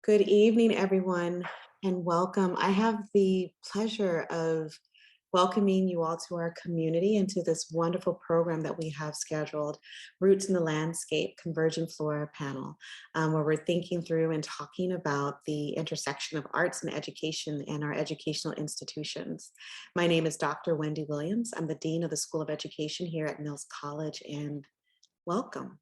Good evening, everyone, and welcome. I have the pleasure of welcoming you all to our community and to this wonderful program that we have scheduled, Roots in the Landscape Converging Flora panel, where we're thinking through and talking about the intersection of arts and education in our educational institutions. My name is Dr. Wendy Williams. I'm the Dean of the School of Education here at Mills College, and welcome.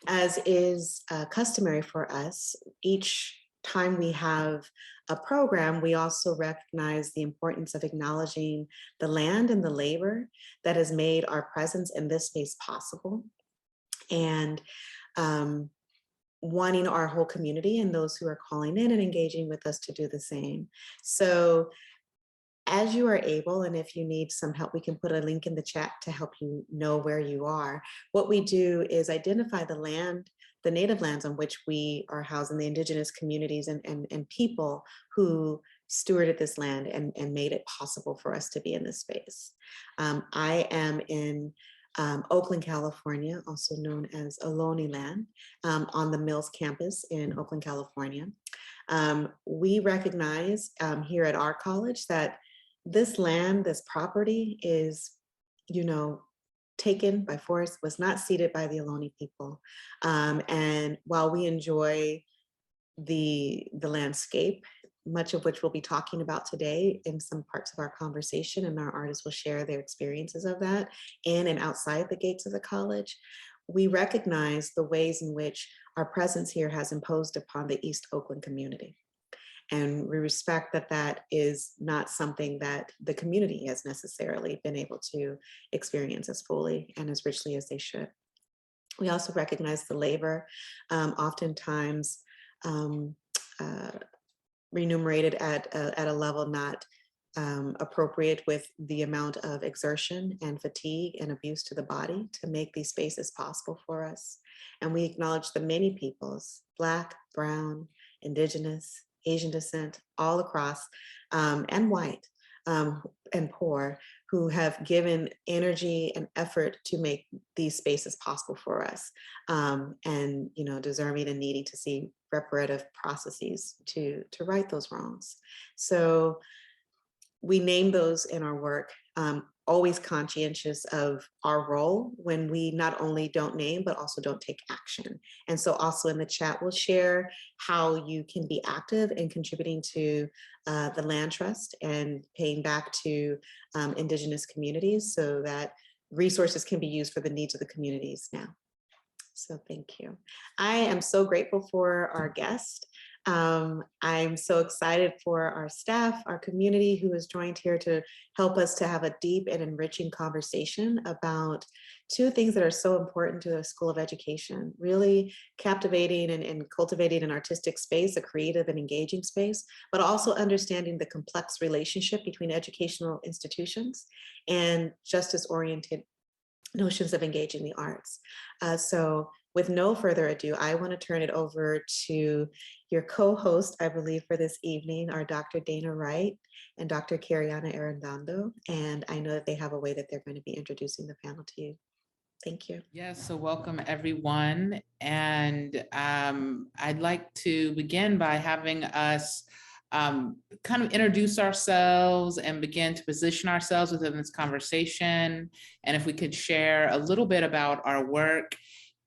As is customary for us, each time we have a program, we also recognize the importance of acknowledging the land and the labor that has made our presence in this space possible, and um, wanting our whole community and those who are calling in and engaging with us to do the same. So as you are able, and if you need some help, we can put a link in the chat to help you know where you are. What we do is identify the land, the native lands on which we are housing, the indigenous communities and people who stewarded this land and made it possible for us to be in this space. I am in Oakland, California, also known as Ohlone land, on the Mills campus in Oakland, California. We recognize here at our college that this land, this property is, taken by force, was not ceded by the Ohlone people. And while we enjoy the landscape, much of which we'll be talking about today in some parts of our conversation, and our artists will share their experiences of that in and outside the gates of the college, we recognize the ways in which our presence here has imposed upon the East Oakland community. And we respect that that is not something that the community has necessarily been able to experience as fully and as richly as they should. We also recognize the labor, oftentimes remunerated at a level not appropriate with the amount of exertion and fatigue and abuse to the body to make these spaces possible for us. And we acknowledge the many peoples, Black, Brown, Indigenous, Asian descent, all across, and white, and poor, who have given energy and effort to make these spaces possible for us, and deserving and needing to see reparative processes to right those wrongs. So we name those in our work, always conscientious of our role when we not only don't name, but also don't take action. And so also in the chat, we'll share how you can be active in contributing to the land trust and paying back to Indigenous communities so that resources can be used for the needs of the communities now. So thank you. I am so grateful for our guest. I'm so excited for our staff, our community who has joined here to help us to have a deep and enriching conversation about two things that are so important to the School of Education: really captivating and cultivating an artistic space, a creative and engaging space, but also understanding the complex relationship between educational institutions and justice-oriented notions of engaging the arts. So with no further ado, I want to turn it over to your co-host, I believe, for this evening, are Dr. Dana Wright and Dr. Carianna Arredondo. And I know that they have a way that they're going to be introducing the panel to you. Thank you. Yes, so welcome everyone. And I'd like to begin by having us kind of introduce ourselves and begin to position ourselves within this conversation. And if we could share a little bit about our work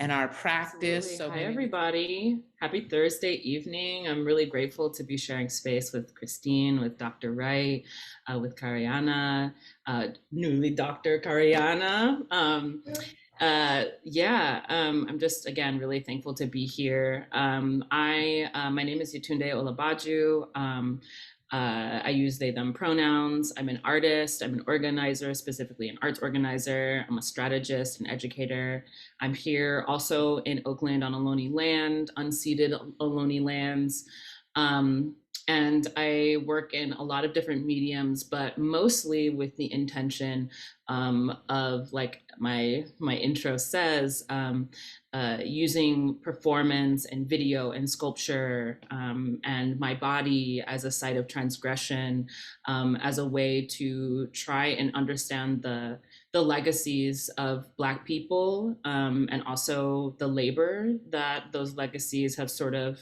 and our practice. Absolutely. So hi, everybody. Happy Thursday evening. I'm really grateful to be sharing space with Cristine, with Dr. Wright, with Carianna, newly Dr. Carianna. I'm just, again, really thankful to be here. My name is Yétúndé Olagbaju. I use they, them pronouns. I'm an artist. I'm an organizer, specifically an arts organizer. I'm a strategist, an educator. I'm here also in Oakland on Ohlone land, unceded Ohlone lands. And I work in a lot of different mediums, but mostly with the intention of, like my intro says, using performance and video and sculpture and my body as a site of transgression, as a way to try and understand the legacies of Black people, and also the labor that those legacies have sort of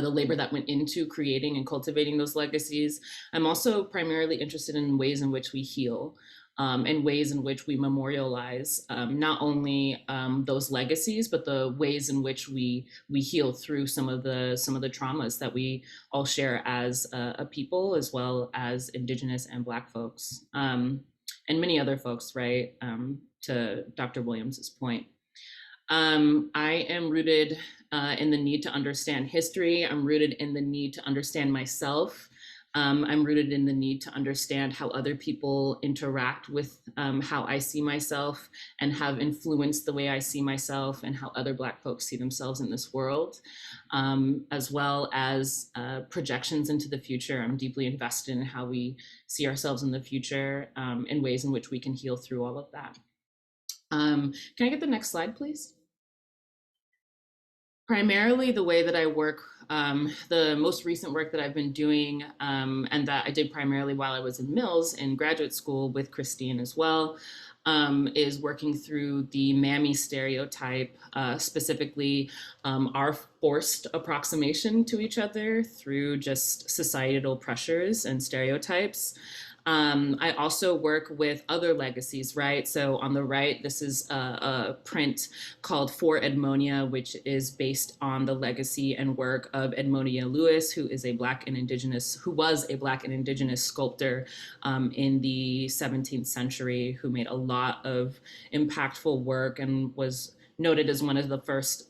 the labor that went into creating and cultivating those legacies. I'm also primarily interested in ways in which we heal, and ways in which we memorialize not only those legacies, but the ways in which we heal through some of the traumas that we all share as a people, as well as Indigenous and Black folks, and many other folks, right? To Dr. Williams's point. I am rooted in the need to understand history. I'm rooted in the need to understand myself. I'm rooted in the need to understand how other people interact with how I see myself and have influenced the way I see myself and how other Black folks see themselves in this world, as well as projections into the future. I'm deeply invested in how we see ourselves in the future and ways in which we can heal through all of that. Can I get the next slide, please? Primarily the way that I work, the most recent work that I've been doing, and that I did primarily while I was in Mills in graduate school with Cristine as well, is working through the mammy stereotype, specifically our forced approximation to each other through just societal pressures and stereotypes. I also work with other legacies, right? So on the right, this is a print called For Edmonia, which is based on the legacy and work of Edmonia Lewis, who was a Black and Indigenous sculptor in the 17th century, who made a lot of impactful work and was noted as one of the first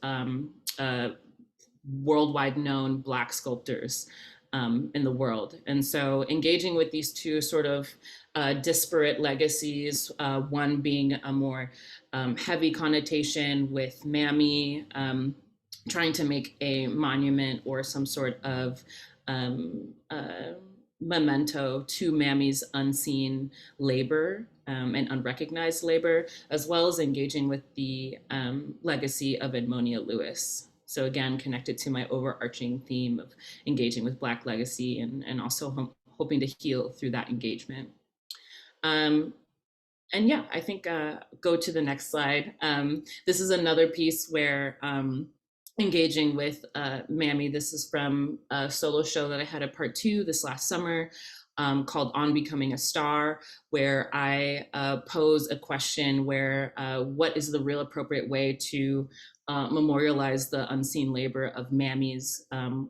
worldwide known Black sculptors in the world. And so engaging with these two sort of disparate legacies, one being a more heavy connotation with mammy, trying to make a monument or some sort of memento to mammy's unseen labor and unrecognized labor, as well as engaging with the legacy of Edmonia Lewis. So again, connected to my overarching theme of engaging with Black legacy and also hoping to heal through that engagement. And yeah, I think go to the next slide. This is another piece where engaging with mammy. This is from a solo show that I had at Part 2 this last summer, called On Becoming a Star, where I pose a question where what is the real appropriate way to memorialize the unseen labor of mammies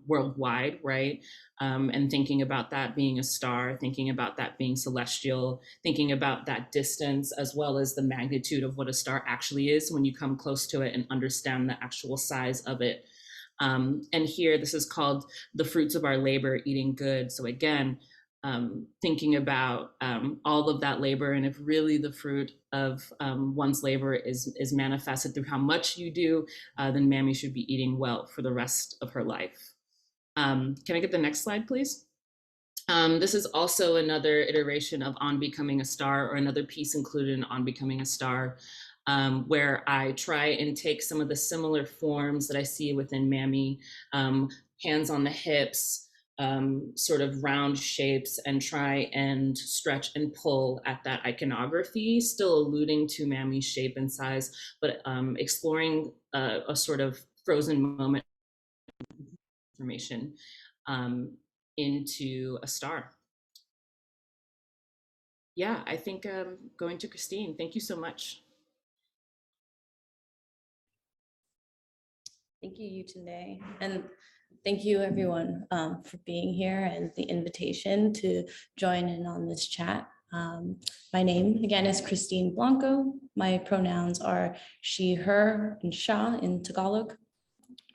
worldwide, right? And thinking about that being a star, thinking about that being celestial, thinking about that distance, as well as the magnitude of what a star actually is when you come close to it and understand the actual size of it. And here, this is called The Fruits of Our Labor, Eating Good. So again, thinking about all of that labor, and if really the fruit of one's labor is manifested through how much you do, then mammy should be eating well for the rest of her life. Can I get the next slide, please? This is also another iteration of On Becoming a Star, or another piece included in On Becoming a Star, where I try and take some of the similar forms that I see within mammy, hands on the hips, sort of round shapes, and try and stretch and pull at that iconography, still alluding to mammy's shape and size, but exploring a sort of frozen moment information into a star. Yeah, I think going to Cristine. Thank you so much. Thank you, Yétúndé. And thank you everyone for being here and the invitation to join in on this chat. My name again is Cristine Blanco. My pronouns are she, her, and sha in Tagalog.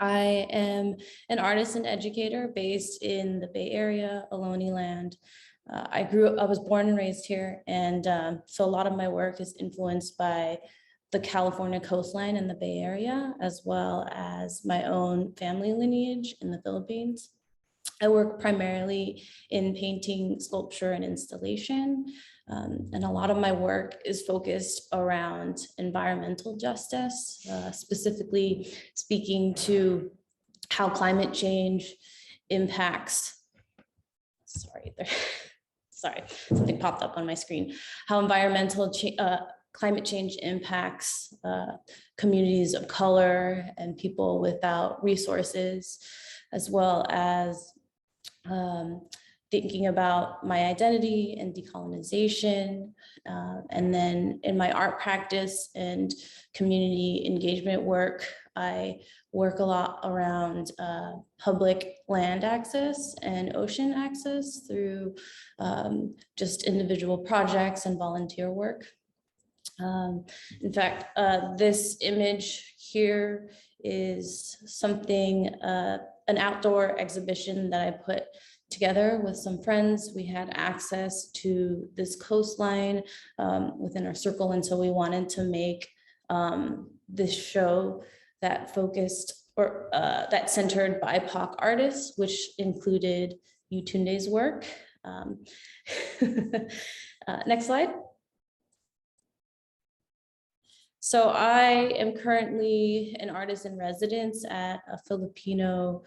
I am an artist and educator based in the Bay Area, Ohlone land. I was born and raised here, and so a lot of my work is influenced by the California coastline and the Bay Area, as well as my own family lineage in the Philippines. I work primarily in painting, sculpture, and installation. And a lot of my work is focused around environmental justice, specifically speaking to how climate change impacts, sorry, something popped up on my screen, how climate change impacts communities of color and people without resources, as well as thinking about my identity and decolonization. And then in my art practice and community engagement work, I work a lot around public land access and ocean access through just individual projects and volunteer work. In fact, this image here is something, an outdoor exhibition that I put together with some friends. We had access to this coastline within our circle, and so we wanted to make this show that focused or that centered BIPOC artists, which included Yétúndé's work. Next slide. So I am currently an artist in residence at a Filipino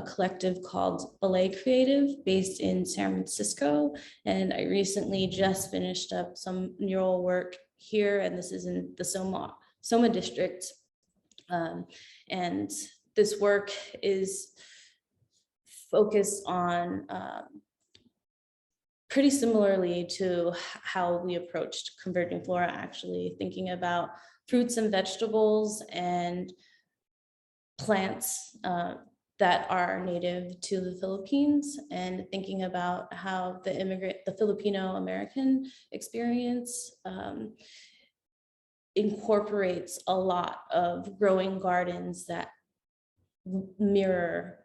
collective called Ballet Creative based in San Francisco. And I recently just finished up some mural work here, and this is in the Soma district. And this work is focused on pretty similarly to how we approached Converging Flora, actually thinking about fruits and vegetables and plants that are native to the Philippines, and thinking about how the Filipino American experience incorporates a lot of growing gardens that mirror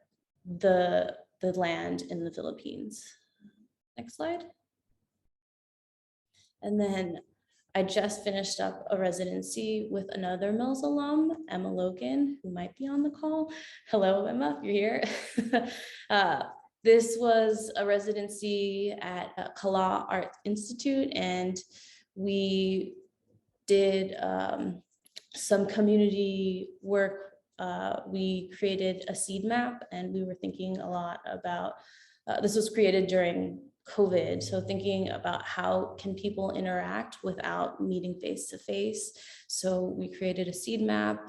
the land in the Philippines. Next slide. And then I just finished up a residency with another Mills alum, Emma Logan, who might be on the call. Hello, Emma, you're here. This was a residency at Kala Art Institute, and we did some community work. We created a seed map, and we were thinking a lot about, this was created during COVID. So thinking about how can people interact without meeting face to face. So we created a seed map,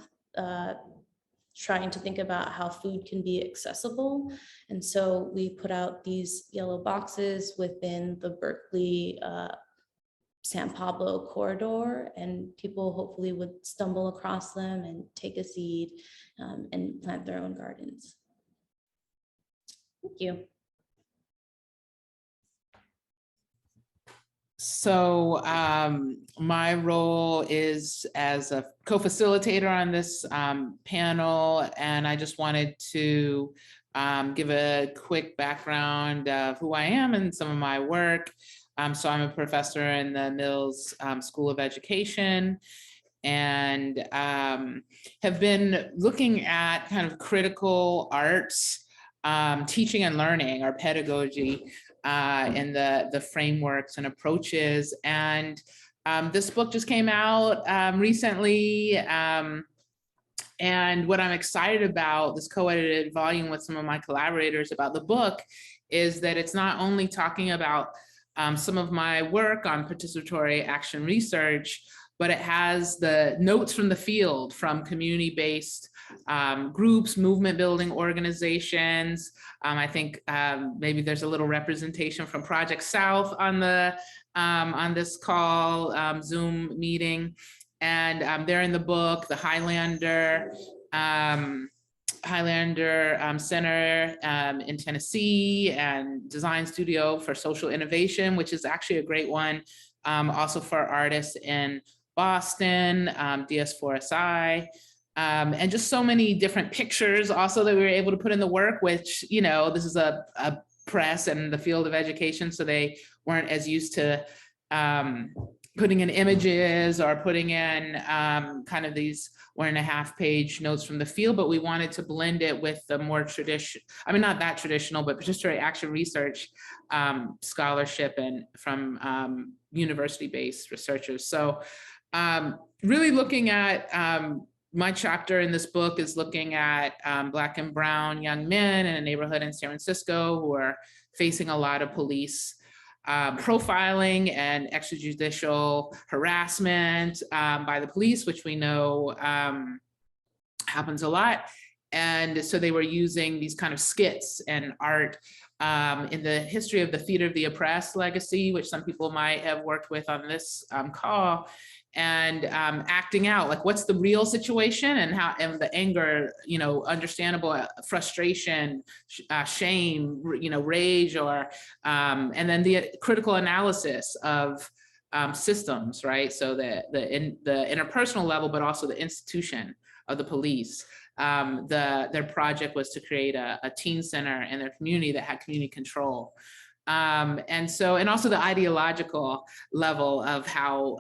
trying to think about how food can be accessible. And so we put out these yellow boxes within the Berkeley San Pablo corridor, and people hopefully would stumble across them and take a seed and plant their own gardens. Thank you. So my role is as a co-facilitator on this panel, and I just wanted to give a quick background of who I am and some of my work. So I'm a professor in the Mills School of Education, and have been looking at kind of critical arts, teaching and learning, or pedagogy, in the frameworks and approaches. And this book just came out recently. And what I'm excited about, this co-edited volume with some of my collaborators about the book, is that it's not only talking about some of my work on participatory action research, but it has the notes from the field from community-based groups, movement building organizations. I think maybe there's a little representation from Project South on this call, Zoom meeting. And they're in the book, the Highlander Center in Tennessee, and Design Studio for Social Innovation, which is actually a great one, also for artists in Boston, DS4SI, and just so many different pictures also that we were able to put in the work, which, you know, this is a press and the field of education, so they weren't as used to putting in images or putting in kind of these 1.5 page notes from the field, but we wanted to blend it with the more traditional, I mean, not that traditional, but participatory action research scholarship and from university-based researchers. So really looking at, my chapter in this book is looking at Black and brown young men in a neighborhood in San Francisco who are facing a lot of police profiling and extrajudicial harassment by the police, which we know happens a lot. And so they were using these kind of skits and art in the history of the Theater of the Oppressed legacy, which some people might have worked with on this call, and acting out like what's the real situation and how, and the anger, you know, understandable frustration, shame, you know, rage, or and then the critical analysis of systems, right? So the interpersonal level, but also the institution of the police. Their project was to create a teen center in their community that had community control. And also the ideological level of how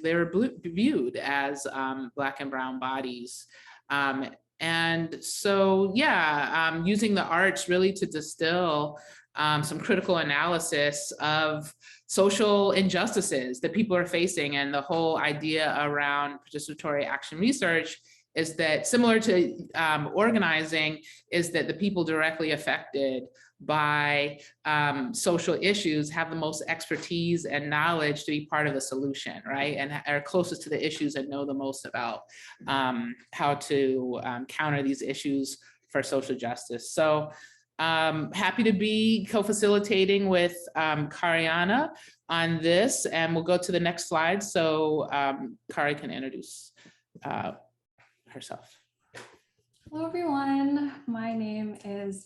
they were viewed as Black and brown bodies. And so, yeah, using the arts really to distill some critical analysis of social injustices that people are facing. And the whole idea around participatory action research is that, similar to organizing, is that the people directly affected by social issues have the most expertise and knowledge to be part of the solution, right? And are closest to the issues and know the most about how to counter these issues for social justice. So happy to be co-facilitating with Carianna on this, and we'll go to the next slide so Kari can introduce herself. Hello, everyone. My name is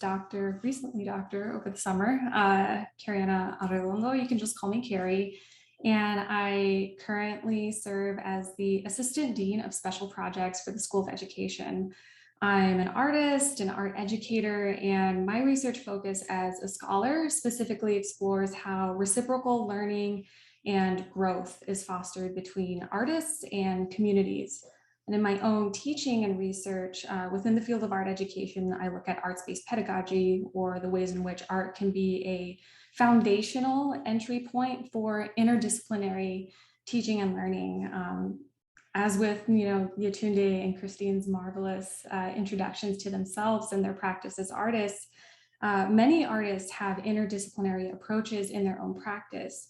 recently doctor over the summer, Carianna Arredondo. You can just call me Carrie. And I currently serve as the Assistant Dean of Special Projects for the School of Education. I'm an artist, an art educator, and my research focus as a scholar specifically explores how reciprocal learning and growth is fostered between artists and communities. And in my own teaching and research within the field of art education, I look at arts-based pedagogy, or the ways in which art can be a foundational entry point for interdisciplinary teaching and learning. As with, Yétúndé and Cristine's marvelous introductions to themselves and their practice as artists, many artists have interdisciplinary approaches in their own practice.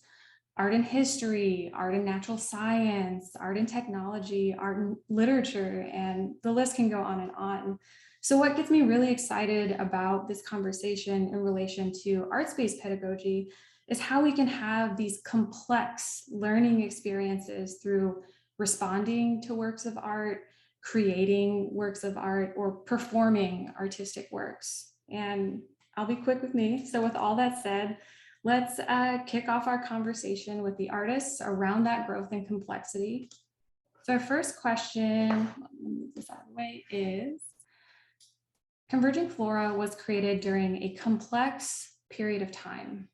Art and history, art and natural science, art and technology, art and literature, and the list can go on and on. So what gets me really excited about this conversation in relation to arts-based pedagogy is how we can have these complex learning experiences through responding to works of art, creating works of art, or performing artistic works. And I'll be quick with me. So with all that said, let's kick off our conversation with the artists around that growth and complexity. So our first question, let me move this out of the way, is Converging Flora was created during a complex period of time,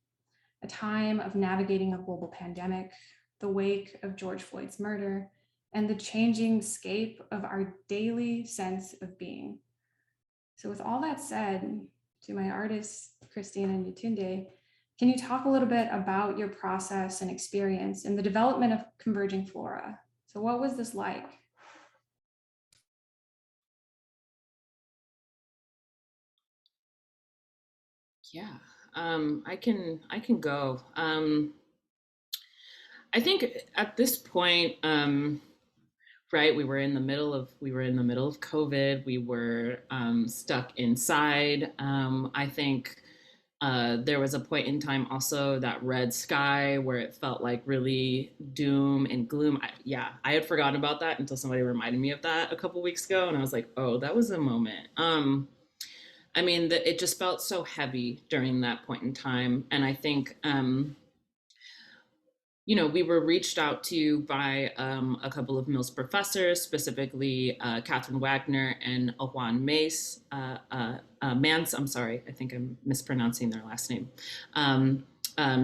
a time of navigating a global pandemic, the wake of George Floyd's murder, and the changing scape of our daily sense of being. So with all that said, to my artists, Cristine and Yétúndé, can you talk a little bit about your process and experience in the development of Converging Flora? So what was this like? Yeah, I can go. I think at this point, right, we were in the middle of COVID. We were stuck inside. I think there was a point in time also, that red sky, where it felt like really doom and gloom. I had forgotten about that until somebody reminded me of that a couple weeks ago, and I was like, oh, that was a moment. I mean, it just felt so heavy during that point in time, and I think we were reached out to by a couple of Mills professors, specifically Catherine Wagner and Juan Mance. I'm sorry, I think I'm mispronouncing their last name.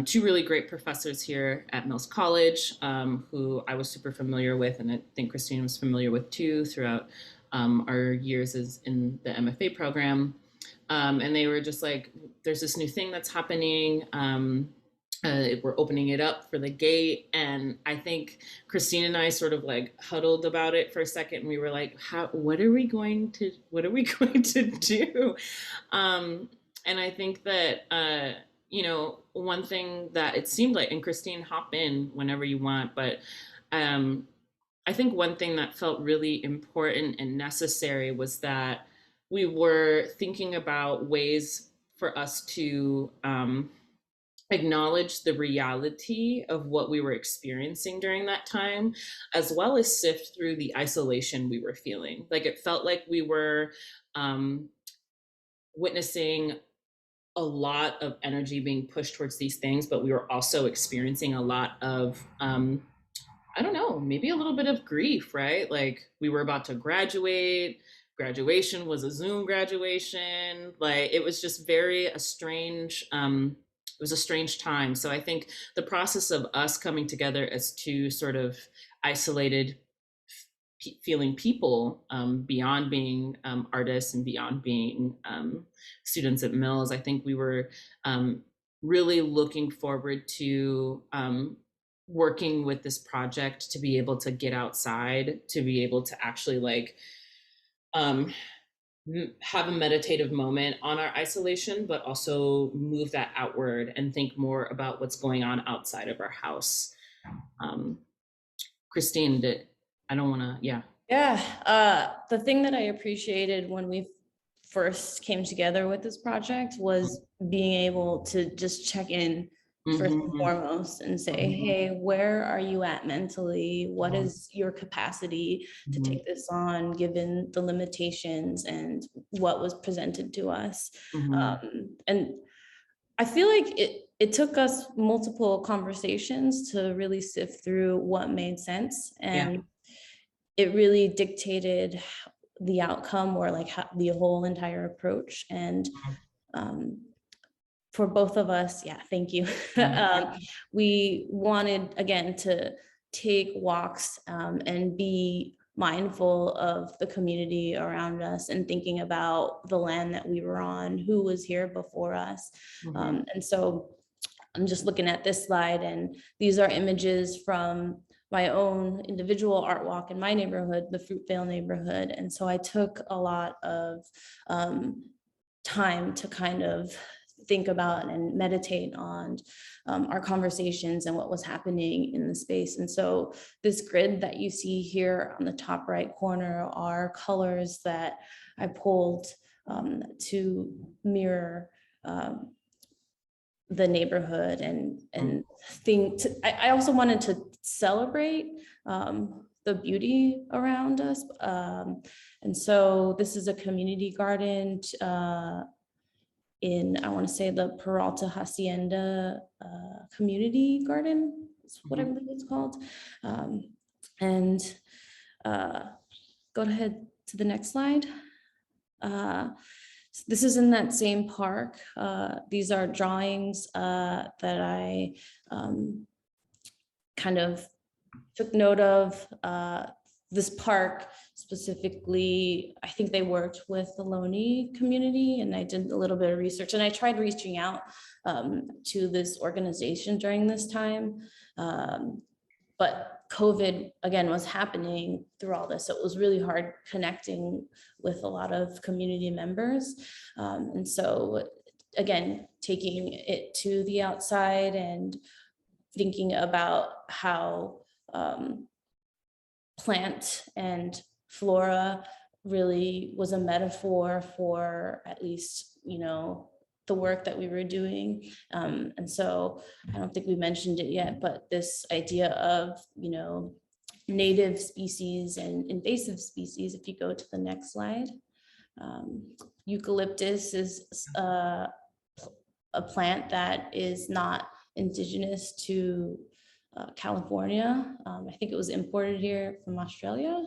Two really great professors here at Mills College, who I was super familiar with, and I think Cristine was familiar with too throughout our years in the MFA program. And they were just like, there's this new thing that's happening. We're opening it up for the gate. And I think Cristine and I sort of like huddled about it for a second. And we were like, what are we going to do? And I think that, one thing that it seemed like, and Cristine, hop in whenever you want, but I think one thing that felt really important and necessary was that we were thinking about ways for us to acknowledge the reality of what we were experiencing during that time, as well as sift through the isolation we were feeling. Like it felt like we were witnessing a lot of energy being pushed towards these things, but we were also experiencing a lot of I don't know, maybe a little bit of grief, right? Like we were about to graduate. Graduation was a Zoom graduation. Like it was just a strange, it was a strange time. So I think the process of us coming together as two sort of isolated feeling people, beyond being artists and beyond being students at Mills, I think we were really looking forward to working with this project to be able to get outside, to be able to actually like have a meditative moment on our isolation, but also move that outward and think more about what's going on outside of our house. Christine, I don't want to, yeah. Yeah, the thing that I appreciated when we first came together with this project was being able to just check in first and foremost and say, hey, where are you at mentally? What is your capacity to take this on, given the limitations and what was presented to us? And I feel like it took us multiple conversations to really sift through what made sense. And it really dictated the outcome, or like the whole entire approach. And for both of us, thank you. We wanted, again, to take walks and be mindful of the community around us and thinking about the land that we were on, who was here before us. And so I'm just looking at this slide, and these are images from my own individual art walk in my neighborhood, the Fruitvale neighborhood. And so I took a lot of time to kind of think about and meditate on our conversations and what was happening in the space. And so this grid that you see here on the top right corner are colors that I pulled to mirror the neighborhood and I also wanted to celebrate the beauty around us. And so this is a community garden in, I want to say, the Peralta Hacienda community garden is what I believe it's called. And go ahead to the next slide. This is in that same park. These are drawings that I kind of took note of. This park specifically, I think they worked with the Loney community, and I did a little bit of research, and I tried reaching out to this organization during this time. But COVID, again, was happening through all this. So it was really hard connecting with a lot of community members. And so, again, taking it to the outside and thinking about how plant and flora really was a metaphor for, at least, the work that we were doing. And so I don't think we mentioned it yet, but this idea of, native species and invasive species, if you go to the next slide. Eucalyptus is a plant that is not indigenous to California. I think it was imported here from Australia.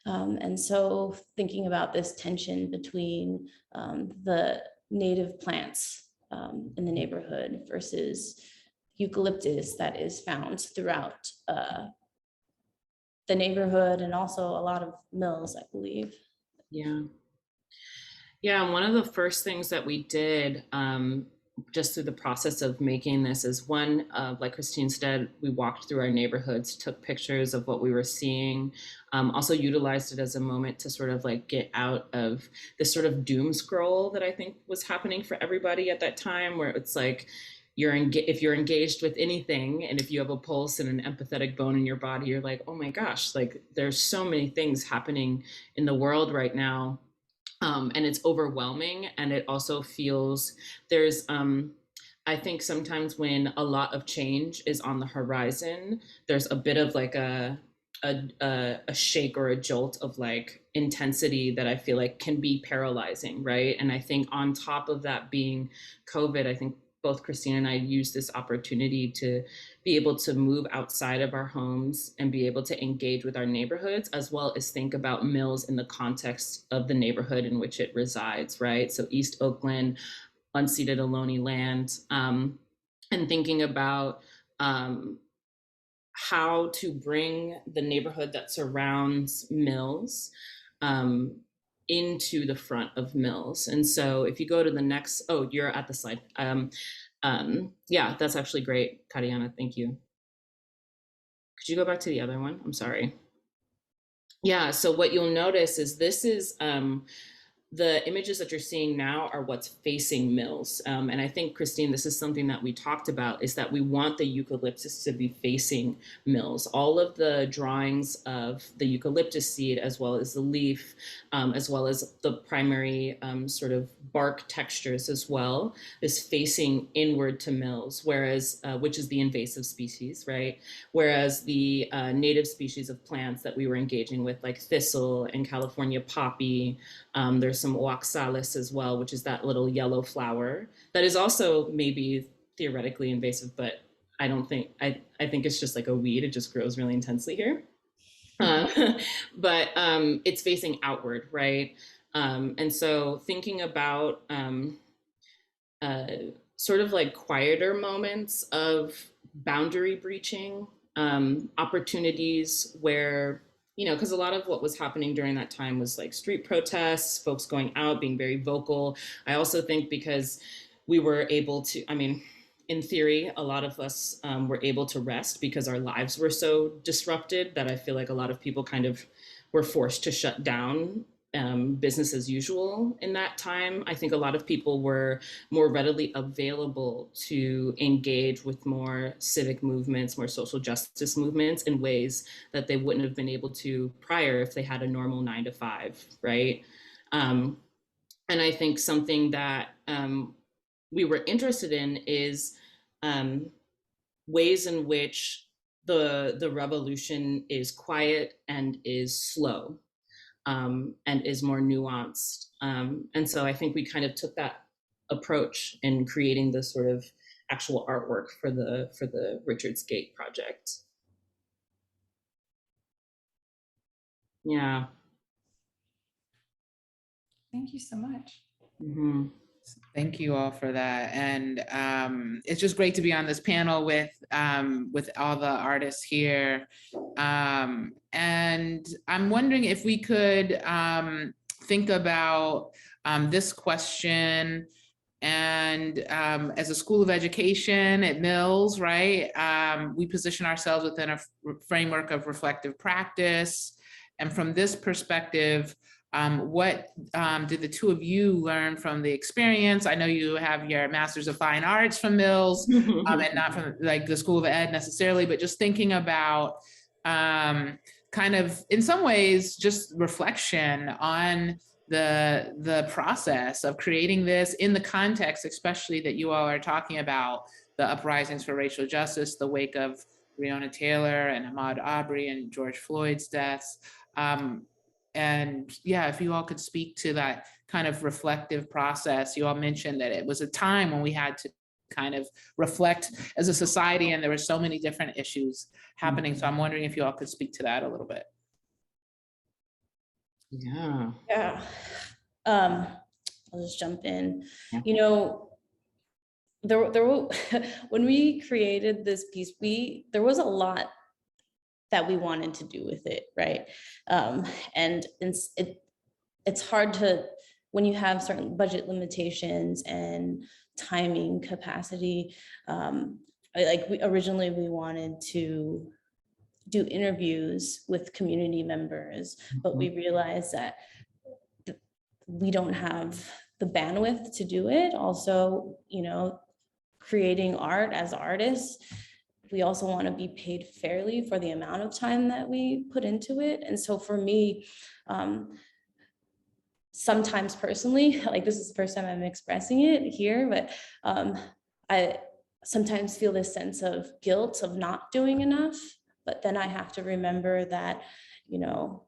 And so thinking about this tension between the native plants in the neighborhood versus eucalyptus that is found throughout the neighborhood, and also a lot of Mills, I believe. Yeah. And one of the first things that we did just through the process of making this is one, like Christine said, we walked through our neighborhoods, took pictures of what we were seeing, also utilized it as a moment to sort of like get out of this sort of doom scroll that I think was happening for everybody at that time, where it's like, if you're engaged with anything, and if you have a pulse and an empathetic bone in your body, you're like, oh my gosh, like there's so many things happening in the world right now. and it's overwhelming. And it also feels there's, I think sometimes when a lot of change is on the horizon, there's a bit of like a shake or a jolt of like intensity that I feel like can be paralyzing, right? And I think on top of that being COVID, I think both Christine and I used this opportunity to be able to move outside of our homes and be able to engage with our neighborhoods, as well as think about Mills in the context of the neighborhood in which it resides, right? So East Oakland, unceded Ohlone land, and thinking about how to bring the neighborhood that surrounds Mills into the front of Mills. And so if you go to the next, oh, you're at the slide. Yeah, that's actually great, Carianna, thank you. Could you go back to the other one? I'm sorry. Yeah, so what you'll notice is this is, the images that you're seeing now are what's facing Mills. And I think, Christine, this is something that we talked about, is that we want the eucalyptus to be facing Mills. All of the drawings of the eucalyptus seed, as well as the leaf, as well as the primary sort of bark textures as well, is facing inward to Mills, whereas, which is the invasive species, right? Whereas the native species of plants that we were engaging with, like thistle and California poppy, there's some oxalis as well, which is that little yellow flower that is also maybe theoretically invasive, but I don't think, I think it's just like a weed. It just grows really intensely here. But it's facing outward, right? And so thinking about sort of like quieter moments of boundary breaching, opportunities where, you know, because a lot of what was happening during that time was like street protests, folks going out, being very vocal. I also think because we were able to, I mean, in theory, a lot of us were able to rest because our lives were so disrupted that I feel like a lot of people kind of were forced to shut down business as usual in that time. I think a lot of people were more readily available to engage with more civic movements, more social justice movements in ways that they wouldn't have been able to prior if they had a normal 9-to-5, right? And I think something that we were interested in is ways in which the revolution is quiet and is slow. And is more nuanced. And so I think we kind of took that approach in creating the sort of actual artwork for the Richards Gate project. Yeah. Thank you so much. Mm-hmm. Thank you all for that. And it's just great to be on this panel with all the artists here. And I'm wondering if we could think about this question. And as a school of education at Mills, right, we position ourselves within a framework of reflective practice. And from this perspective, what did the two of you learn from the experience? I know you have your Masters of Fine Arts from Mills, and not from like the School of Ed necessarily, but just thinking about kind of, in some ways, just reflection on the process of creating this in the context, especially that you all are talking about the uprisings for racial justice, the wake of Breonna Taylor and Ahmaud Arbery and George Floyd's deaths. And yeah, if you all could speak to that kind of reflective process. You all mentioned that it was a time when we had to kind of reflect as a society, and there were so many different issues happening. So I'm wondering if you all could speak to that a little bit. Yeah. Yeah. I'll just jump in. Yeah. You know, when we created this piece, there was a lot that we wanted to do with it, right? And it's hard to, when you have certain budget limitations and timing capacity, originally we wanted to do interviews with community members, but we realized that we don't have the bandwidth to do it. Also, you know, creating art as artists, we also want to be paid fairly for the amount of time that we put into it. And so for me, sometimes personally, like this is the first time I'm expressing it here, but I sometimes feel this sense of guilt of not doing enough. But then I have to remember that, you know,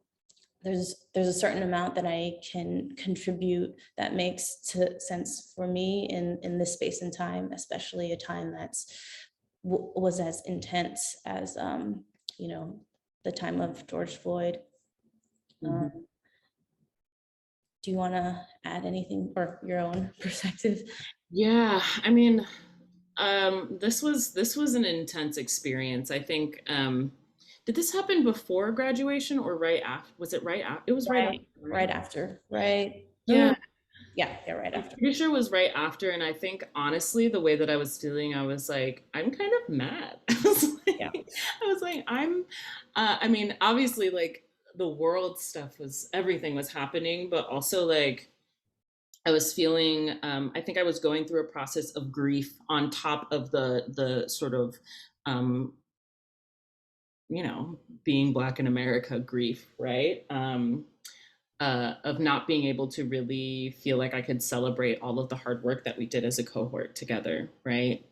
there's a certain amount that I can contribute that makes sense for me in this space and time, especially a time that's was as intense as you know, the time of George Floyd. Do you want to add anything or your own perspective? Yeah, I mean, this was an intense experience. I think, did this happen before graduation or right after? Was it right after? It was right after, Right after, right? Yeah, Yeah, right I'm after. pretty sure it was right after. And I think honestly, the way that I was feeling, I was like, I'm kind of mad. Yeah. I was like, I mean, obviously, like the world stuff was, everything was happening, but also like I was feeling, I think I was going through a process of grief on top of the sort of, um, you know, being Black in America grief, right? Of not being able to really feel like I could celebrate all of the hard work that we did as a cohort together, right?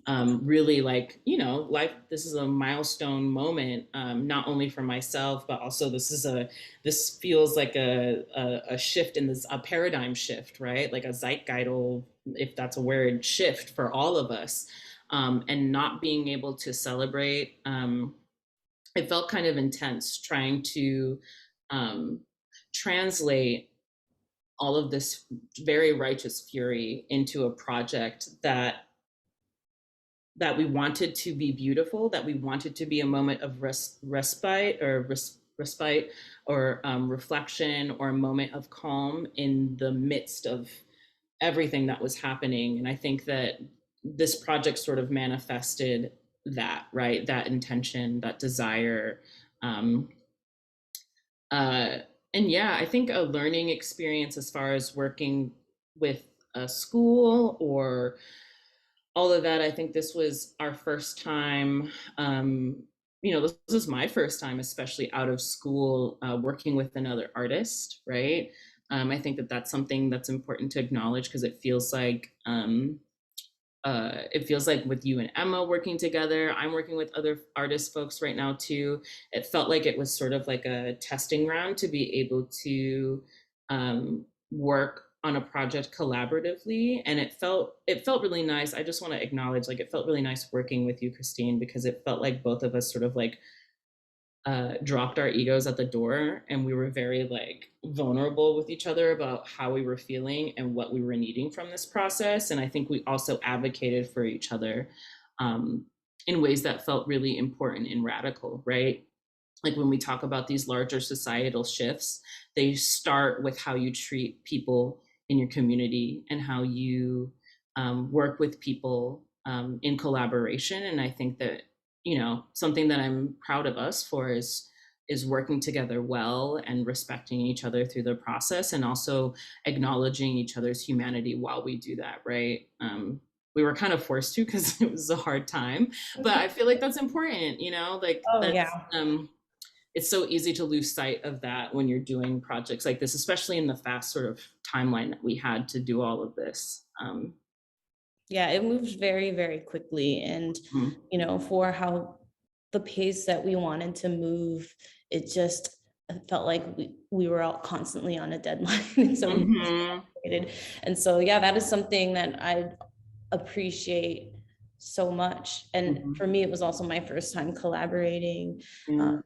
Really like, you know, life, this is a milestone moment, not only for myself, but also this feels like a shift in this, a paradigm shift, right? Like a zeitgeidal, if that's a word, shift for all of us. And not being able to celebrate, it felt kind of intense trying to um, translate all of this very righteous fury into a project that we wanted to be beautiful, that we wanted to be a moment of respite or reflection or a moment of calm in the midst of everything that was happening. And I think that this project sort of manifested that, right? That intention, that desire. Um, uh, and yeah, I think a learning experience as far as working with a school or all of that. I think this was our first time, you know, this was my first time, especially out of school, working with another artist, right? I think that that's something that's important to acknowledge because it feels like with you and Emma working together, I'm working with other artist folks right now too. It felt like it was sort of like a testing ground to be able to work on a project collaboratively, and it felt really nice. I just want to acknowledge, like, it felt really nice working with you, Cristine, because it felt like both of us sort of like dropped our egos at the door, and we were very like vulnerable with each other about how we were feeling and what we were needing from this process. And I think we also advocated for each other in ways that felt really important and radical, right? Like when we talk about these larger societal shifts, they start with how you treat people in your community and how you work with people in collaboration. And I think that, you know, something that I'm proud of us for is working together well and respecting each other through the process, and also acknowledging each other's humanity while we do that, right? We were kind of forced to because it was a hard time, but I feel like that's important, you know, like it's so easy to lose sight of that when you're doing projects like this, especially in the fast sort of timeline that we had to do all of this. Yeah, it moved very, very quickly. And, you know, for how the pace that we wanted to move, it just felt like we were all constantly on a deadline. And so, and so, yeah, that is something that I appreciate so much. And for me, it was also my first time collaborating and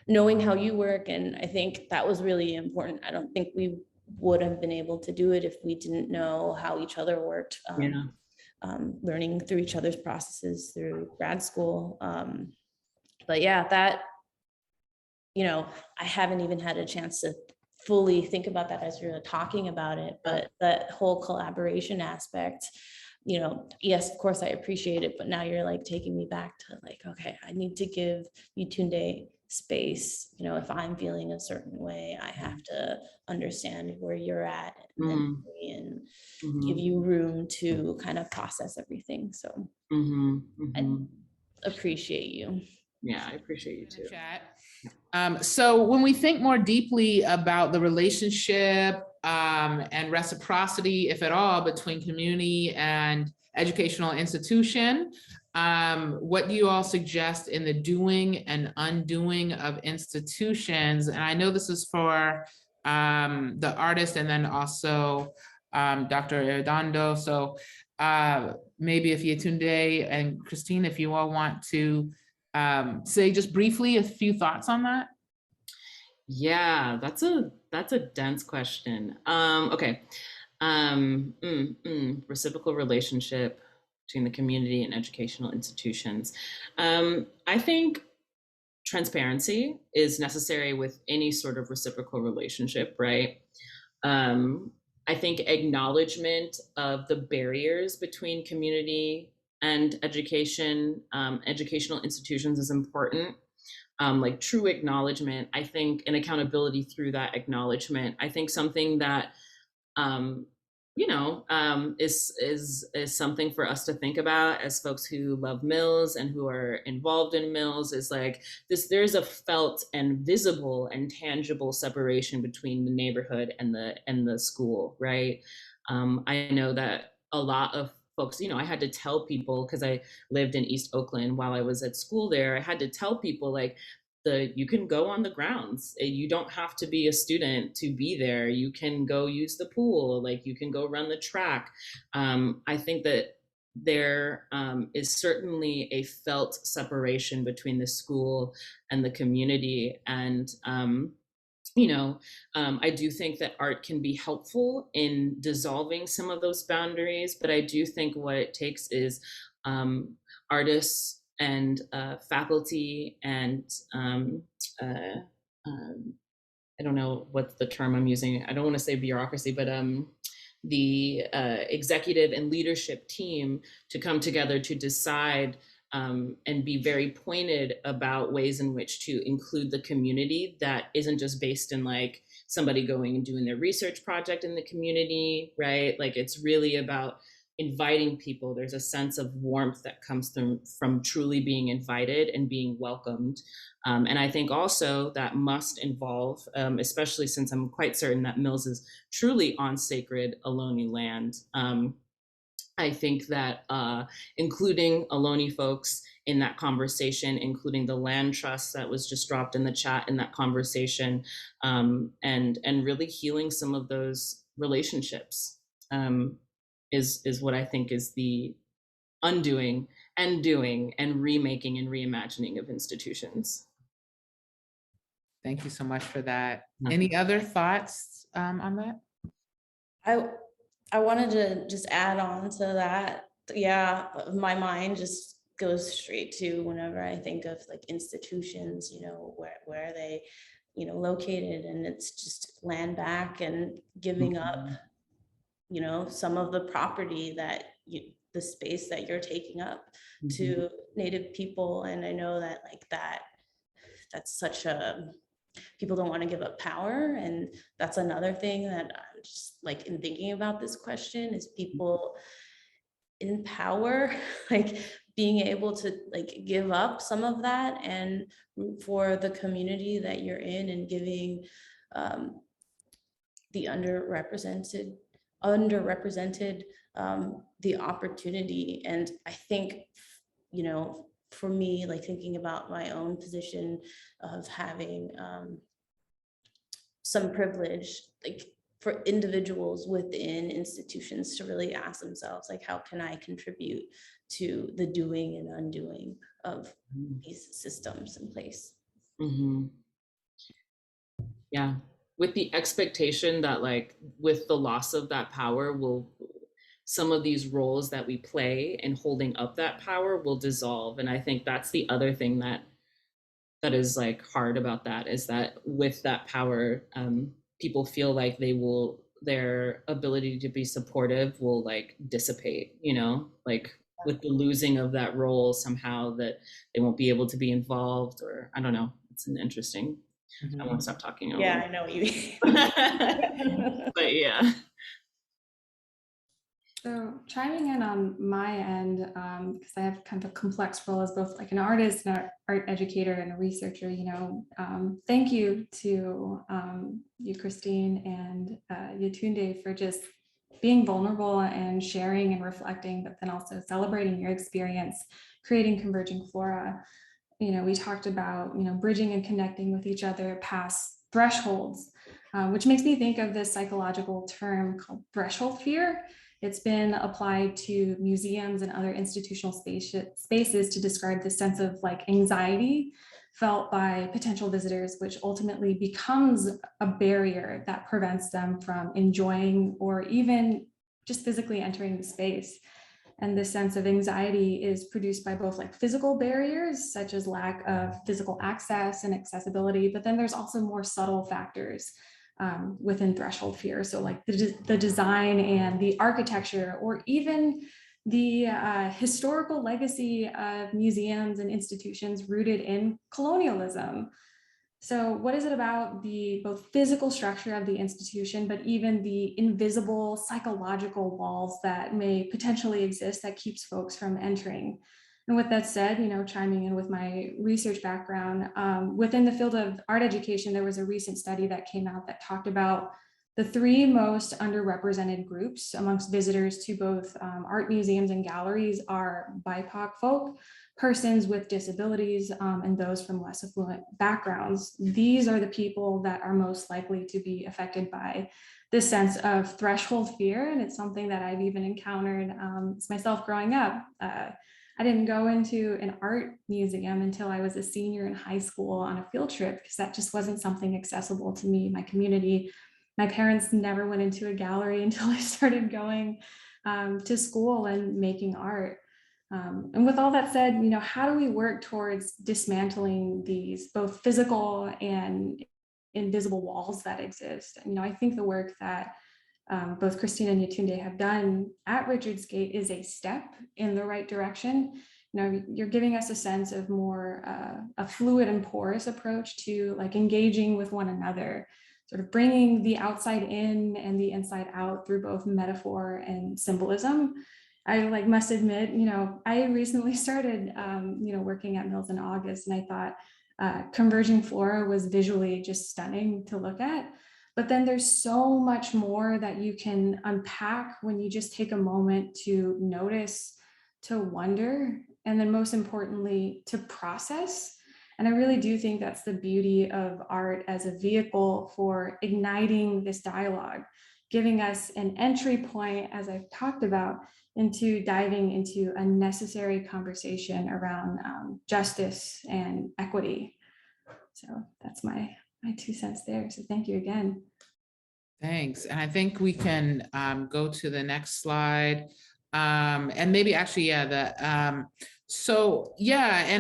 knowing how you work. And I think that was really important. I don't think we would have been able to do it if we didn't know how each other worked, learning through each other's processes through grad school. But yeah, that, you know, I haven't even had a chance to fully think about that as you're talking about it, but that whole collaboration aspect, you know, yes, of course I appreciate it, but now you're like taking me back to like, okay, I need to give Yétúndé space. You know, if I'm feeling a certain way, I have to understand where you're at and give you room to kind of process everything. So I appreciate you. Yeah, I appreciate you In the too. chat. So when we think more deeply about the relationship and reciprocity, if at all, between community and educational institution, what do you all suggest in the doing and undoing of institutions? And I know this is for the artist and then also Dr. Arredondo. So maybe if Yétúndé and Cristine, if you all want to say just briefly a few thoughts on that. Yeah, that's a dense question. Okay. Reciprocal relationship between the community and educational institutions. I think transparency is necessary with any sort of reciprocal relationship, right? I think acknowledgement of the barriers between community and education, educational institutions is important. Like true acknowledgement, I think, and accountability through that acknowledgement. I think something that is something for us to think about as folks who love Mills and who are involved in Mills is like this. There's a felt and visible and tangible separation between the neighborhood and the school, right? I know that a lot of folks, I had to tell people, because I lived in East Oakland while I was at school there, I had to tell people like, you can go on the grounds. You don't have to be a student to be there. You can go use the pool, like you can go run the track. I think that there is certainly a felt separation between the school and the community. And I do think that art can be helpful in dissolving some of those boundaries, but I do think what it takes is artists and faculty and I don't know what the term I'm using. I don't want to say bureaucracy, but the executive and leadership team to come together to decide and be very pointed about ways in which to include the community that isn't just based in like somebody going and doing their research project in the community, right? Like it's really about inviting people. There's a sense of warmth that comes from truly being invited and being welcomed. And I think also that must involve, especially since I'm quite certain that Mills is truly on sacred Ohlone land. I think that including Ohlone folks in that conversation, including the land trust that was just dropped in the chat in that conversation, and really healing some of those relationships is what I think is the undoing and doing and remaking and reimagining of institutions. Thank you so much for that. Any other thoughts on that? I wanted to just add on to that. Yeah, my mind just goes straight to whenever I think of like institutions, where are they, located, and it's just land back and giving up, some of the property that the space that you're taking up to Native people. And I know that like that's such a, people don't want to give up power. And that's another thing that I'm just like in thinking about this question is people in power, like being able to like give up some of that and for the community that you're in and giving the underrepresented the opportunity. And I think, for me, like thinking about my own position of having some privilege, like for individuals within institutions to really ask themselves, like, how can I contribute to the doing and undoing of these systems in place? Yeah, with the expectation that like with the loss of that power some of these roles that we play in holding up that power will dissolve. And I think that's the other thing that is like hard about that, is that with that power, people feel like their ability to be supportive will like dissipate, like with the losing of that role somehow, that they won't be able to be involved, or I don't know. It's an interesting, I want to stop talking. Yeah, I know what you mean. But yeah. So chiming in on my end, because I have kind of a complex role as both like an artist and an art educator and a researcher, thank you to you, Christine, and Yétúndé for just being vulnerable and sharing and reflecting, but then also celebrating your experience creating Converging Flora. We talked about, bridging and connecting with each other past thresholds, which makes me think of this psychological term called threshold fear. It's been applied to museums and other institutional spaces to describe the sense of like anxiety felt by potential visitors, which ultimately becomes a barrier that prevents them from enjoying or even just physically entering the space. And this sense of anxiety is produced by both like physical barriers, such as lack of physical access and accessibility, but then there's also more subtle factors within threshold fear. So like the design and the architecture, or even the historical legacy of museums and institutions rooted in colonialism. So what is it about the both physical structure of the institution, but even the invisible psychological walls that may potentially exist that keeps folks from entering? And with that said, chiming in with my research background, within the field of art education, there was a recent study that came out that talked about the 3 most underrepresented groups amongst visitors to both art museums and galleries are BIPOC folk, persons with disabilities, and those from less affluent backgrounds. These are the people that are most likely to be affected by this sense of threshold fear. And it's something that I've even encountered myself growing up. I didn't go into an art museum until I was a senior in high school on a field trip, because that just wasn't something accessible to me, my community. My parents never went into a gallery until I started going to school and making art. And with all that said, how do we work towards dismantling these both physical and invisible walls that exist? I think the work that both Christine and Yétúndé have done at Richards Gate is a step in the right direction. You're giving us a sense of more a fluid and porous approach to like engaging with one another, sort of bringing the outside in and the inside out through both metaphor and symbolism. I must admit, I recently started, working at Mills in August, and I thought Converging Flora was visually just stunning to look at. But then there's so much more that you can unpack when you just take a moment to notice, to wonder, and then most importantly, to process. And I really do think that's the beauty of art as a vehicle for igniting this dialogue, giving us an entry point, as I've talked about, into diving into a necessary conversation around justice and equity. So that's my 2 cents there. So thank you again. Thanks. And I think we can go to the next slide. And maybe actually, and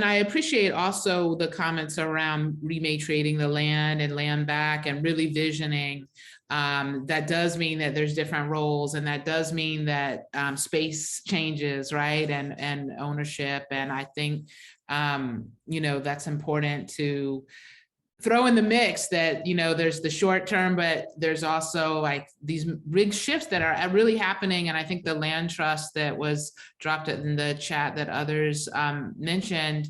I appreciate also the comments around rematriating the land and land back, and really visioning. That does mean that there's different roles, and that does mean that space changes, right? And ownership. And I think, that's important to throw in the mix that, there's the short term, but there's also like these big shifts that are really happening. And I think the land trust that was dropped in the chat that others mentioned,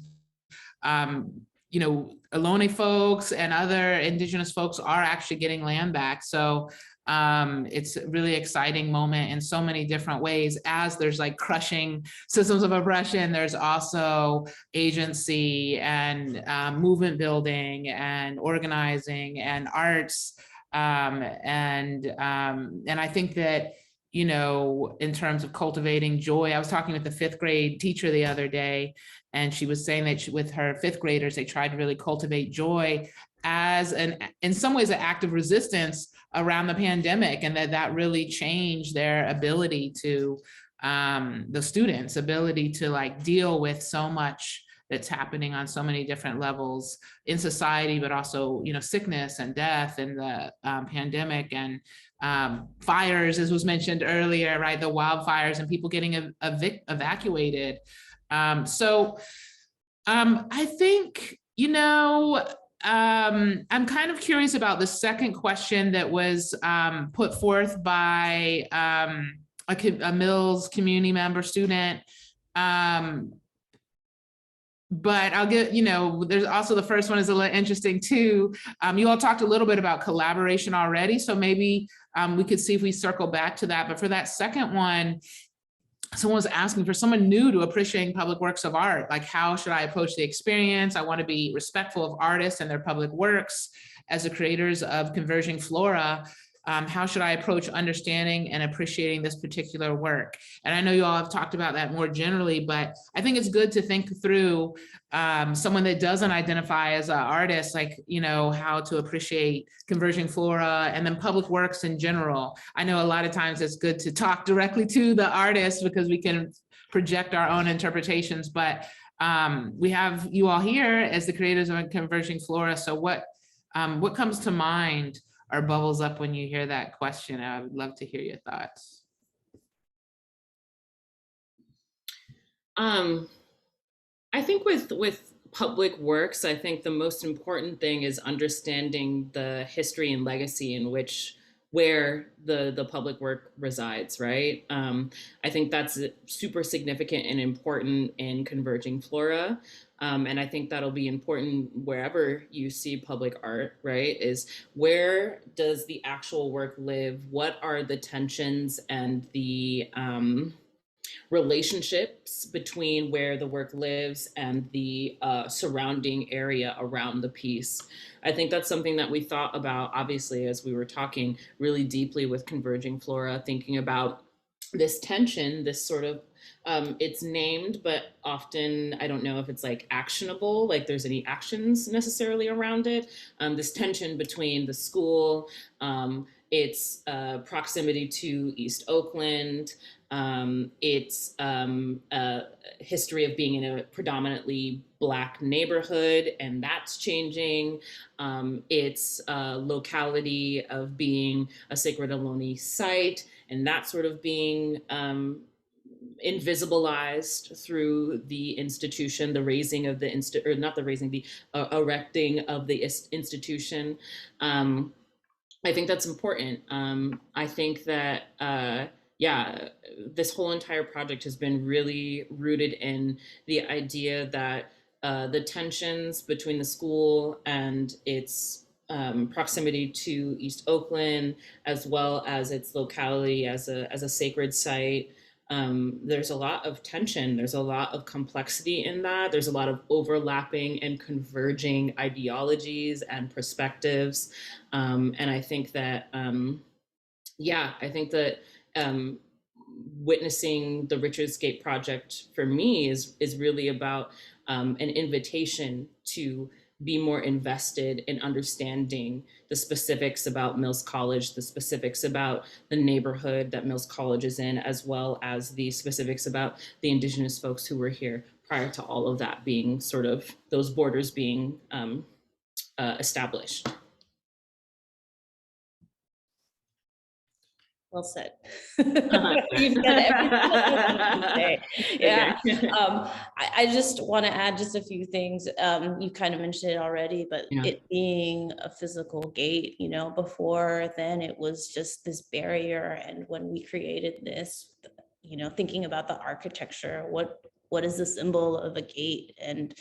Ohlone folks and other indigenous folks are actually getting land back. So it's a really exciting moment in so many different ways. As there's like crushing systems of oppression, there's also agency and movement building and organizing and arts. And I think that, in terms of cultivating joy, I was talking with the 5th grade teacher the other day, and she was saying that with her 5th graders, they tried to really cultivate joy as in some ways, an act of resistance around the pandemic, and that really changed their ability to, the students' ability to like deal with so much that's happening on so many different levels in society, but also, sickness and death and the pandemic and fires, as was mentioned earlier, right? The wildfires and people getting evacuated. So I think, I'm kind of curious about the second question that was put forth by a Mills community member, student. But I'll get, there's also the first one is a little interesting too. You all talked a little bit about collaboration already, so maybe we could see if we circle back to that. But for that second one, someone was asking for someone new to appreciating public works of art, like how should I approach the experience? I want to be respectful of artists and their public works. As the creators of Converging Flora, how should I approach understanding and appreciating this particular work? And I know you all have talked about that more generally, but I think it's good to think through someone that doesn't identify as an artist, like, how to appreciate Converging Flora and then public works in general. I know a lot of times it's good to talk directly to the artist because we can project our own interpretations, but we have you all here as the creators of Converging Flora. So what comes to mind or bubbles up when you hear that question? I would love to hear your thoughts. I think with public works, I think the most important thing is understanding the history and legacy in where the public work resides, right? I think that's super significant and important in Converging Flora. And I think that'll be important wherever you see public art, right? Is where does the actual work live? What are the tensions and the relationships between where the work lives and the surrounding area around the piece? I think that's something that we thought about, obviously, as we were talking really deeply with Converging Flora, thinking about this tension, this sort of, it's named, but often I don't know if it's like actionable, like there's any actions necessarily around it. This tension between the school, its proximity to East Oakland, its history of being in a predominantly Black neighborhood, and that's changing. Its locality of being a sacred Ohlone site, and that sort of being invisibilized through the institution, the raising of the erecting of the institution. I think that's important. I think that, this whole entire project has been really rooted in the idea that the tensions between the school and its proximity to East Oakland, as well as its locality as a sacred site, there's a lot of tension, there's a lot of complexity in that, there's a lot of overlapping and converging ideologies and perspectives. And I think that, witnessing the Richardscape Project for me is really about an invitation to be more invested in understanding the specifics about Mills College, the specifics about the neighborhood that Mills College is in, as well as the specifics about the Indigenous folks who were here prior to all of that being sort of those borders being established. Well said. You've said everything I wanted to say. Yeah. Okay. I just want to add just a few things. You kind of mentioned it already, but it being a physical gate, before then it was just this barrier. And when we created this, thinking about the architecture, what is the symbol of a gate? And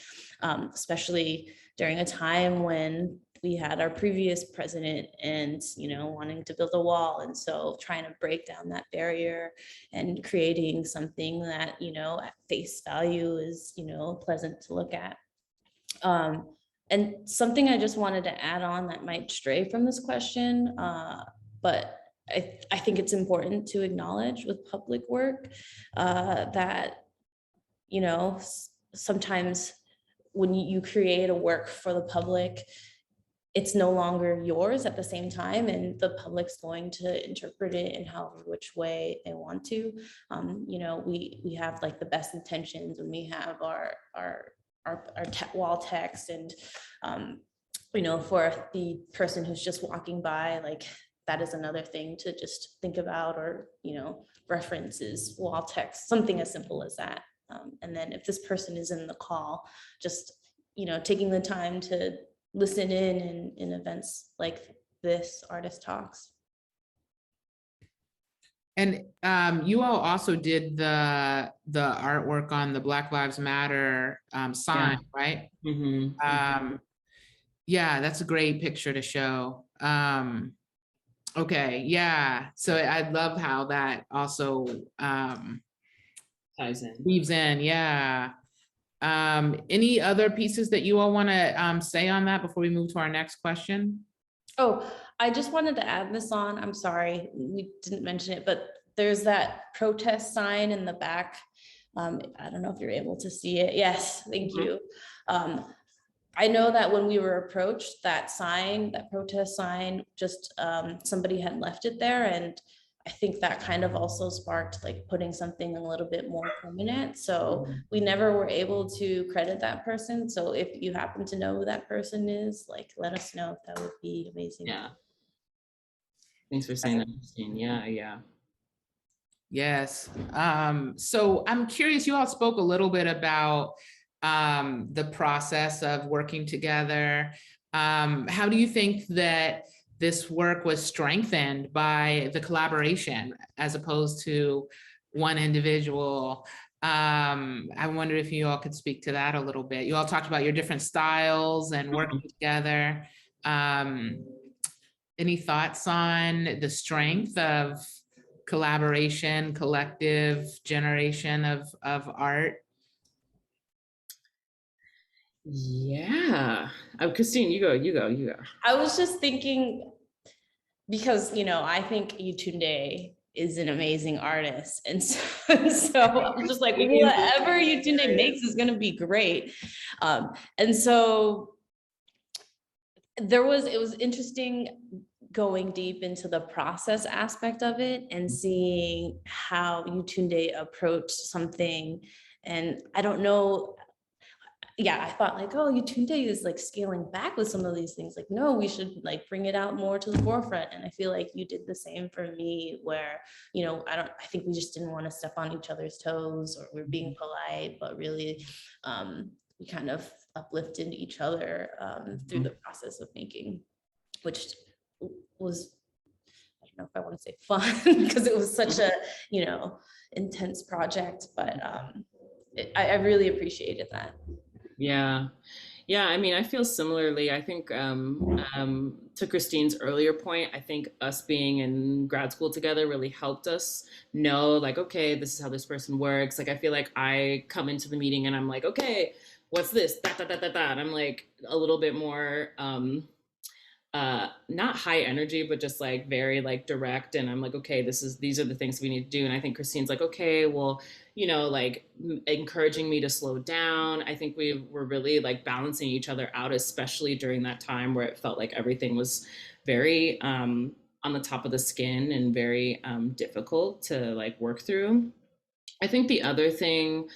especially during a time when we had our previous president and, wanting to build a wall. And so trying to break down that barrier and creating something that, at face value is, pleasant to look at. And something I just wanted to add on that might stray from this question, but I think it's important to acknowledge with public work that, sometimes when you create a work for the public, it's no longer yours at the same time, and the public's going to interpret it in however which way they want to. We have like the best intentions when we have our wall text, and for the person who's just walking by, like that is another thing to just think about, or references wall text, something as simple as that. And then if this person is in the call, just taking the time to listen in events like this, Artist Talks. And you all also did the artwork on the Black Lives Matter sign, right? Yeah, that's a great picture to show. Okay, yeah. So I love how that also Ties in. weaves in. Yeah. Any other pieces that you all want to say on that before we move to our next question? Oh, I just wanted to add this on. I'm sorry, we didn't mention it, but there's that protest sign in the back. I don't know if you're able to see it. Yes, thank you. I know that when we were approached, that sign, that protest sign, just somebody had left it there. And I think that kind of also sparked like putting something a little bit more permanent. So we never were able to credit that person. So if you happen to know who that person is, like, let us know. That would be amazing. Yeah. Thanks for saying that, Christine. Yeah, yeah. Yes. So I'm curious, you all spoke a little bit about the process of working together. How do you think that this work was strengthened by the collaboration as opposed to one individual? I wonder if you all could speak to that a little bit. You all talked about your different styles and working together. Any thoughts on the strength of collaboration, collective generation of art? Yeah. Christine, you go. I was just thinking, because, you know, I think Yétúndé is an amazing artist. And so, I'm just like, whatever Yétúndé makes is gonna be great. And so it was interesting going deep into the process aspect of it and seeing how Yétúndé approached something. And I don't know, yeah, I thought like, oh, Yétúndé is like scaling back with some of these things. Like, no, we should like bring it out more to the forefront. And I feel like you did the same for me, where, you know, I think we just didn't want to step on each other's toes, or we're being polite, but really we kind of uplifted each other through the process of making, which was, I don't know if I want to say fun, because it was such a, you know, intense project, but I really appreciated that. Yeah. Yeah, I mean, I feel similarly. I think to Christine's earlier point, I think us being in grad school together really helped us know, like, okay, this is how this person works. Like, I feel like I come into the meeting and I'm like, okay, what's this? And I'm like a little bit more not high energy, but just like very like direct. And I'm like, okay, these are the things we need to do. And I think Christine's like, okay, well, you know, like encouraging me to slow down. I think we were really like balancing each other out, especially during that time where it felt like everything was very on the top of the skin and very difficult to like work through. I think the other thing,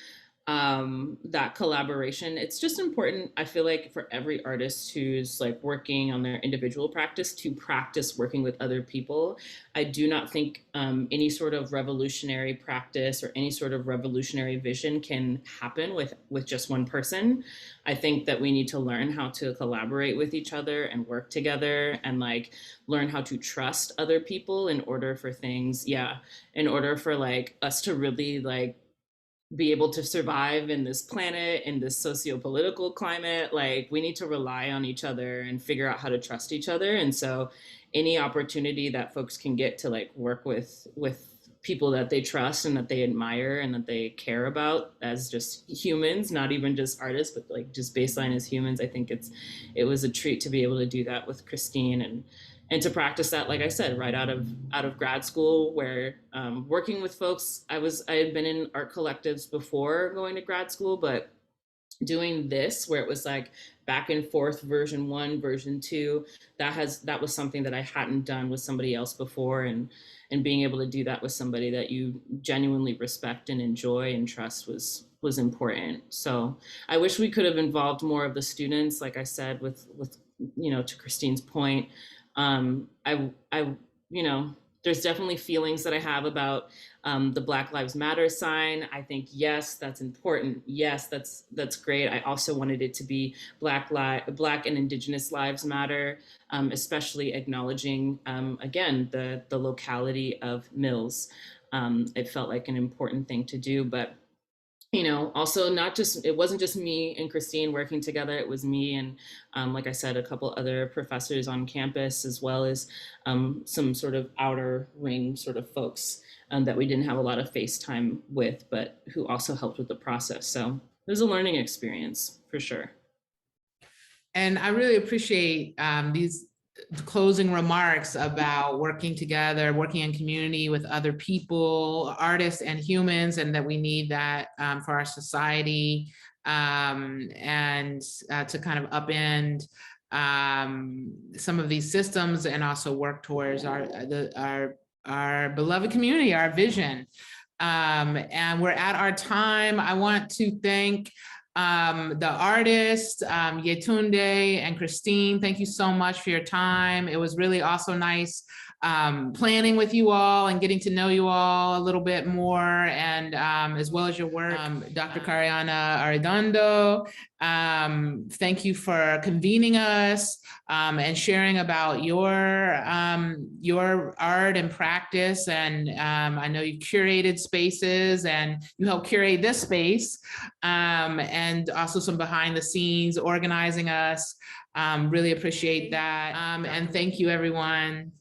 that collaboration, it's just important, I feel like, for every artist who's like working on their individual practice to practice working with other people. I do not think any sort of revolutionary practice or any sort of revolutionary vision can happen with just one person. I think that we need to learn how to collaborate with each other and work together, and like learn how to trust other people in order for things, yeah, in order for like us to really like be able to survive in this planet, in this socio-political climate. Like, we need to rely on each other and figure out how to trust each other. And so any opportunity that folks can get to like work with people that they trust and that they admire and that they care about as just humans, not even just artists, but like just baseline as humans, I think it was a treat to be able to do that with Christine, and to practice that, like I said, right out of grad school, where working with folks, I had been in art collectives before going to grad school, but doing this, where it was like back and forth, version 1, version 2, that was something that I hadn't done with somebody else before, and being able to do that with somebody that you genuinely respect and enjoy and trust was important. So I wish we could have involved more of the students, like I said, with you know, to Christine's point. I you know, there's definitely feelings that I have about the Black Lives Matter sign. I think, yes, that's important. Yes, that's great. I also wanted it to be Black and Indigenous Lives Matter, especially acknowledging, again, the locality of Mills. It felt like an important thing to do, but also it wasn't just me and Cristine working together. It was me and, like I said, a couple other professors on campus, as well as some sort of outer ring sort of folks that we didn't have a lot of face time with, but who also helped with the process. So it was a learning experience for sure. And I really appreciate these closing remarks about working together, working in community with other people, artists and humans, and that we need that for our society, and to kind of upend some of these systems and also work towards our beloved community, our vision. And we're at our time. I want to thank the artists, Yétúndé and Cristine. Thank you so much for your time. It was really also nice planning with you all and getting to know you all a little bit more, and as well as your work. Dr. Carianna Arredondo, thank you for convening us and sharing about your art and practice. And I know you curated spaces and you helped curate this space, and also some behind the scenes organizing us. Really appreciate that. And thank you, everyone.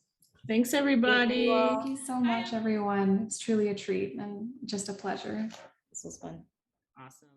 Thanks, everybody. Thank you so much, everyone. It's truly a treat and just a pleasure. This was fun. Awesome.